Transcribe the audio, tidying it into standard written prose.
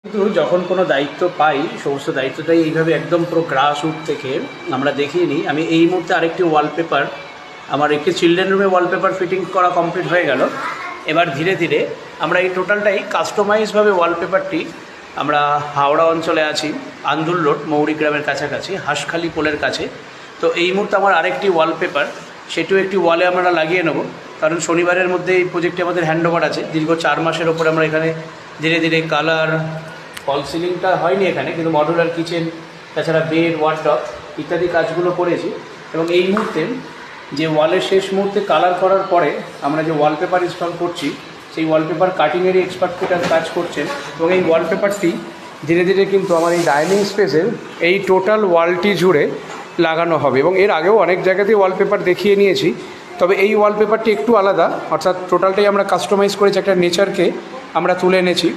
কিন্তু যখন কোনো দায়িত্ব পাই সমস্ত দায়িত্বটাই এইভাবে একদম পুরো গ্রাস রুট থেকে আমরা দেখিয়ে নিই। আমি এই মুহূর্তে আরেকটি ওয়ালপেপার, আমার একটি চিলড্রেন রুমে ওয়ালপেপার ফিটিং করা কমপ্লিট হয়ে গেল। এবার ধীরে ধীরে আমরা এই টোটালটাই কাস্টমাইজভাবে ওয়ালপেপারটি আমরা হাওড়া অঞ্চলে আছি, আন্দুল রোড মৌরিগ্রামের কাছাকাছি হাঁসখালি পোলের কাছে। তো এই মুহূর্তে আমার আরেকটি ওয়ালপেপার, সেটিও একটি ওয়ালে আমরা লাগিয়ে নেব, কারণ শনিবারের মধ্যে এই প্রজেক্টে আমাদের হ্যান্ডওভার আছে। দীর্ঘ 4 মাসের ওপরে আমরা এখানে ধীরে ধীরে কালার, ফল সিলিংটা হয়নি এখানে, কিন্তু মডুলার কিচেন, তাছাড়া বেড, ওয়ার্ডরব ইত্যাদি কাজগুলো করেছি। এবং এই মুহূর্তে যে ওয়ালের শেষ মুহূর্তে কালার করার পরে আমরা যে ওয়ালপেপার ইনস্টল করছি, সেই ওয়ালপেপার কাটিংয়েরই এক্সপার্ট ফিটার কাজ করছেন। এবং এই ওয়ালপেপারটি ধীরে ধীরে কিন্তু আমার এই ডাইনিং স্পেসের এই টোটাল ওয়ালটি জুড়ে লাগানো হবে। এবং এর আগেও অনেক জায়গাতেই ওয়ালপেপার দেখিয়ে নিয়েছি, তবে এই ওয়ালপেপারটি একটু আলাদা, অর্থাৎ টোটালটাই আমরা কাস্টমাইজ করেছি, একটা নেচারকে আমরা তুলে এনেছি।